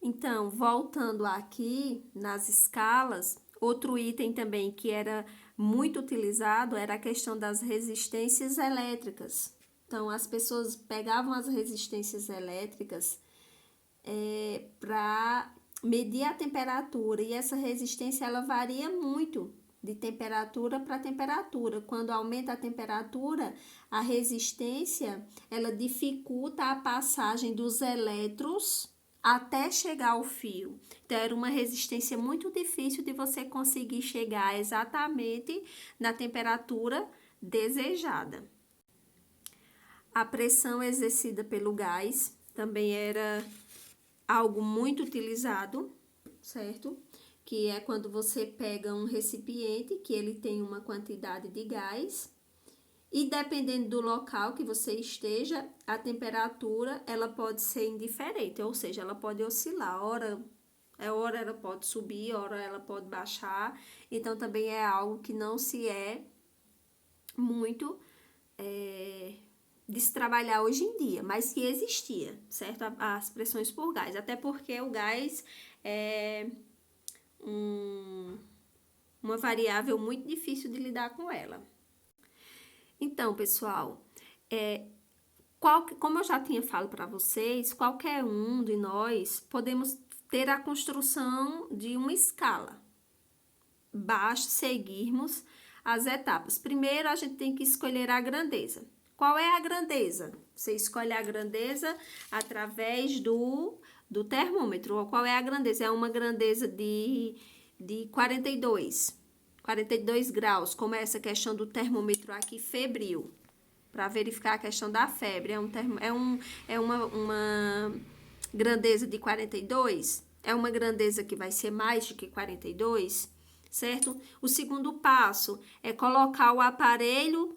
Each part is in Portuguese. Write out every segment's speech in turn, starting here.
Então, voltando aqui nas escalas, outro item também que era muito utilizado era a questão das resistências elétricas. Então, as pessoas pegavam as resistências elétricas para medir a temperatura, e essa resistência ela varia muito de temperatura para temperatura. Quando aumenta a temperatura, a resistência ela dificulta a passagem dos elétrons até chegar ao fio. Então, era uma resistência muito difícil de você conseguir chegar exatamente na temperatura desejada. A pressão exercida pelo gás também era algo muito utilizado, certo? Que é quando você pega um recipiente que ele tem uma quantidade de gás e dependendo do local que você esteja, a temperatura ela pode ser indiferente, ou seja, ela pode oscilar, hora ela pode subir, hora ela pode baixar, então também é algo que não se é muito de se trabalhar hoje em dia, mas que existia, certo? As pressões por gás, até porque o gás é uma variável muito difícil de lidar com ela. Então, pessoal, como eu já tinha falado para vocês, qualquer um de nós podemos ter a construção de uma escala. Basta seguirmos as etapas. Primeiro, a gente tem que escolher a grandeza. Qual é a grandeza? Você escolhe a grandeza através do termômetro. Qual é a grandeza? É uma grandeza de 42 graus, como é essa questão do termômetro aqui febril, para verificar a questão da febre. É uma grandeza de 42, é uma grandeza que vai ser mais do que 42, certo? O segundo passo é colocar o aparelho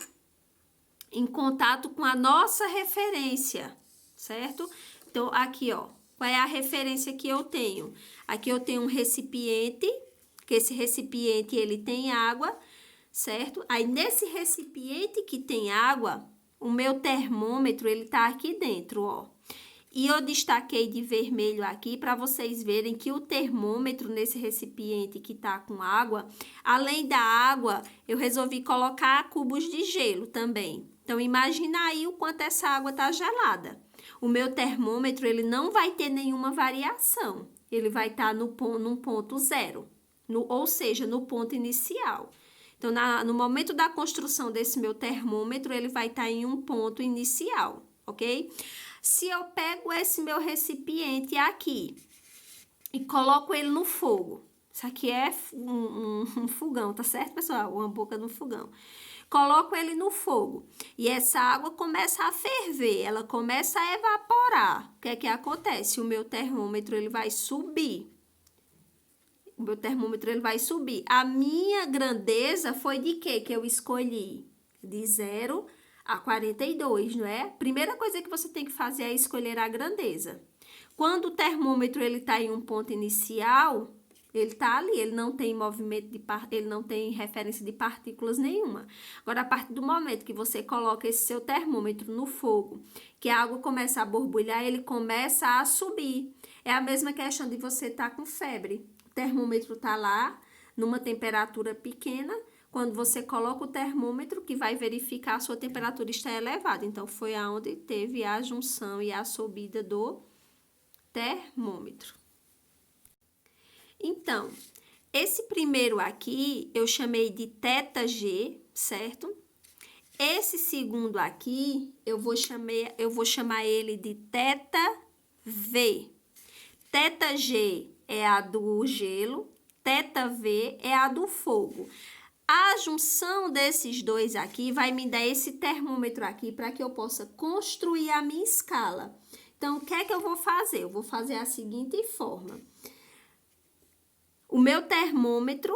em contato com a nossa referência, certo? Então, aqui, ó, qual é a referência que eu tenho? Aqui eu tenho um recipiente, que esse recipiente, ele tem água, certo? Aí, nesse recipiente que tem água, o meu termômetro, ele tá aqui dentro, ó. E eu destaquei de vermelho aqui para vocês verem que o termômetro nesse recipiente que tá com água, além da água, eu resolvi colocar cubos de gelo também. Então, imagina aí o quanto essa água tá gelada. O meu termômetro, ele não vai ter nenhuma variação. Ele vai estar num ponto zero, ou seja, no ponto inicial. Então, no momento da construção desse meu termômetro, ele vai estar em um ponto inicial, ok? Se eu pego esse meu recipiente aqui e coloco ele no fogo, isso aqui é um fogão, tá certo, pessoal? Uma boca no fogão. Coloco ele no fogo e essa água começa a ferver, ela começa a evaporar. O que é que acontece? O meu termômetro, ele vai subir. O meu termômetro, ele vai subir. A minha grandeza foi de quê que eu escolhi? De 0 a 42, não é? Primeira coisa que você tem que fazer é escolher a grandeza. Quando o termômetro, ele tá em um ponto inicial, ele tá ali, ele não tem movimento ele não tem referência de partículas nenhuma. Agora, a partir do momento que você coloca esse seu termômetro no fogo, que a água começa a borbulhar, ele começa a subir. É a mesma questão de você estar com febre. O termômetro tá lá, numa temperatura pequena, quando você coloca o termômetro, que vai verificar a sua temperatura está elevada. Então, foi aonde teve a junção e a subida do termômetro. Então, esse primeiro aqui, eu chamei de θg, certo? Esse segundo aqui, eu vou chamar ele de θv. θg é a do gelo, θv é a do fogo. A junção desses dois aqui vai me dar esse termômetro aqui para que eu possa construir a minha escala. Então, o que é que eu vou fazer? Eu vou fazer a seguinte forma. O meu termômetro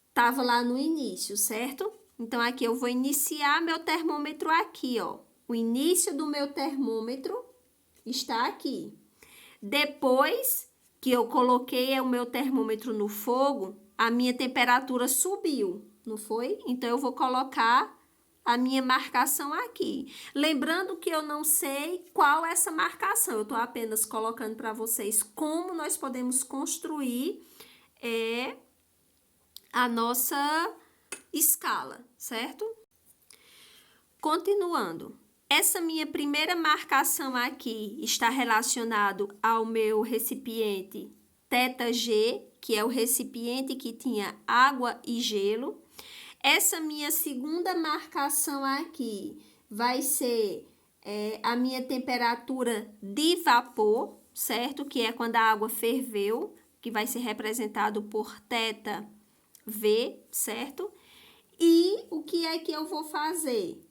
estava lá no início, certo? Então, aqui eu vou iniciar meu termômetro aqui, ó. O início do meu termômetro está aqui. Depois que eu coloquei o meu termômetro no fogo, a minha temperatura subiu, não foi? Então, eu vou colocar a minha marcação aqui. Lembrando que eu não sei qual é essa marcação, eu estou apenas colocando para vocês como nós podemos construir a nossa escala, certo? Continuando, essa minha primeira marcação aqui está relacionado ao meu recipiente θg, que é o recipiente que tinha água e gelo. Essa minha segunda marcação aqui vai ser a minha temperatura de vapor, certo? Que é quando a água ferveu, que vai ser representado por θv, certo? E o que é que eu vou fazer?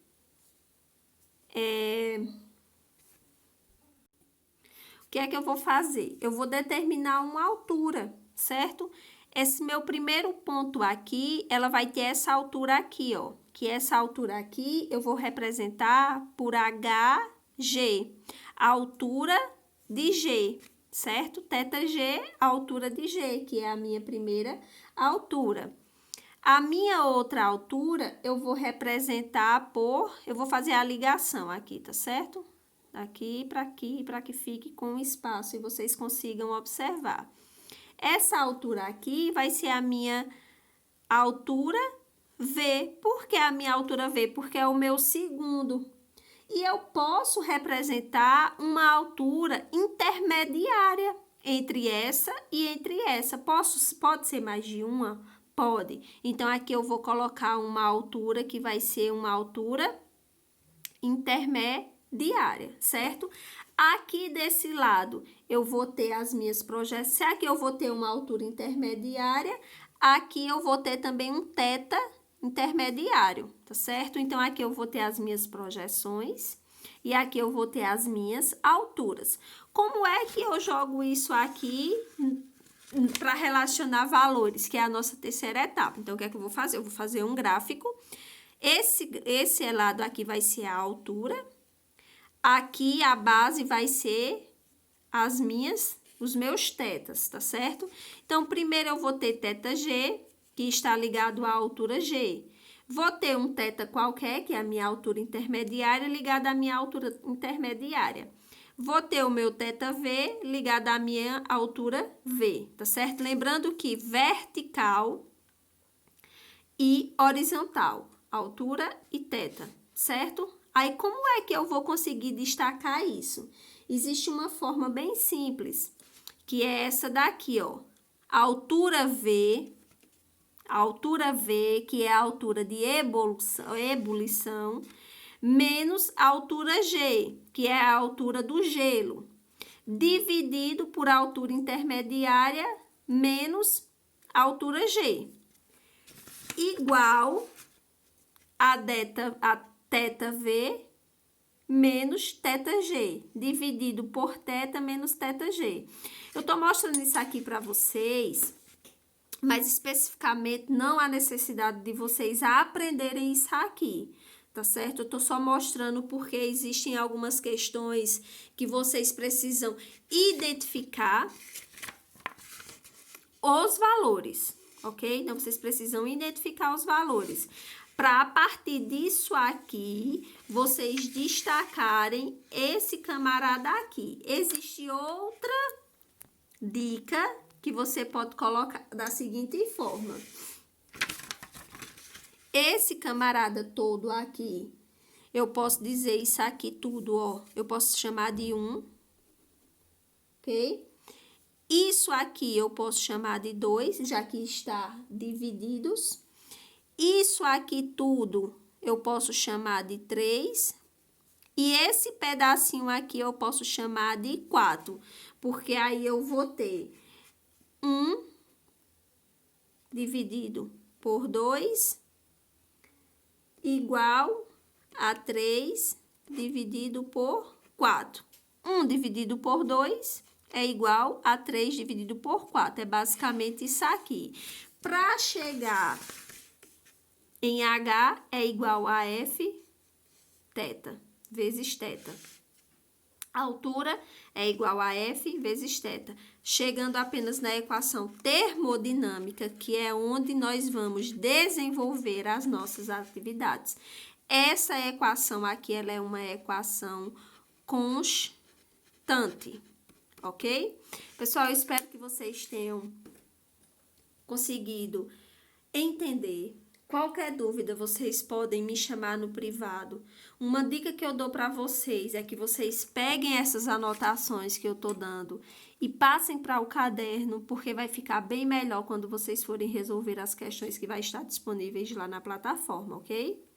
O que é que eu vou fazer? Eu vou determinar uma altura, certo? Esse meu primeiro ponto aqui, ela vai ter essa altura aqui, ó. Que essa altura aqui eu vou representar por HG, a altura de G, certo? θg, a altura de G, que é a minha primeira altura. A minha outra altura, eu vou representar por... Eu vou fazer a ligação aqui, tá certo? Daqui, para que fique com espaço e vocês consigam observar. Essa altura aqui vai ser a minha altura V. Por que a minha altura V? Porque é o meu segundo. E eu posso representar uma altura intermediária entre essa e entre essa. Pode ser mais de uma? Pode. Então, aqui eu vou colocar uma altura que vai ser uma altura intermediária, certo? Aqui desse lado, eu vou ter as minhas projeções. Aqui eu vou ter uma altura intermediária. Aqui eu vou ter também um θ intermediário, tá certo? Então, aqui eu vou ter as minhas projeções e aqui eu vou ter as minhas alturas. Como é que eu jogo isso aqui para relacionar valores, que é a nossa terceira etapa? Então, o que é que eu vou fazer? Eu vou fazer um gráfico. Esse lado aqui vai ser a altura. Aqui a base vai ser os meus tetas, tá certo? Então, primeiro eu vou ter θg, que está ligado à altura G. Vou ter um θ qualquer, que é a minha altura intermediária, ligado à minha altura intermediária. Vou ter o meu θv ligado à minha altura V, tá certo? Lembrando que vertical e horizontal, altura e θ, certo? Aí, como é que eu vou conseguir destacar isso? Existe uma forma bem simples, que é essa daqui, ó. Altura V, que é a altura de ebulição, menos a altura G, que é a altura do gelo, dividido por altura intermediária menos a altura G, igual a θv menos θg, dividido por θ menos θg. Eu tô mostrando isso aqui para vocês, mas especificamente não há necessidade de vocês aprenderem isso aqui, tá certo? Eu tô só mostrando porque existem algumas questões que vocês precisam identificar os valores, ok? Então, vocês precisam identificar os valores. Para, a partir disso aqui, vocês destacarem esse camarada aqui. Existe outra dica que você pode colocar da seguinte forma. Esse camarada todo aqui, eu posso dizer isso aqui tudo, ó. Eu posso chamar de 1, ok? Isso aqui eu posso chamar de 2, já que está divididos. Isso aqui tudo eu posso chamar de 3. E esse pedacinho aqui eu posso chamar de 4. Porque aí eu vou ter 1 dividido por 2 igual a 3 dividido por 4. 1 dividido por 2 é igual a 3 dividido por 4. É basicamente isso aqui. Para chegar em H é igual a F θ vezes θ. A altura é igual a F vezes θ. Chegando apenas na equação termodinâmica, que é onde nós vamos desenvolver as nossas atividades. Essa equação aqui, ela é uma equação constante, ok? Pessoal, eu espero que vocês tenham conseguido entender. Qualquer dúvida, vocês podem me chamar no privado. Uma dica que eu dou para vocês é que vocês peguem essas anotações que eu tô dando e passem para o caderno, porque vai ficar bem melhor quando vocês forem resolver as questões que vai estar disponíveis lá na plataforma, ok?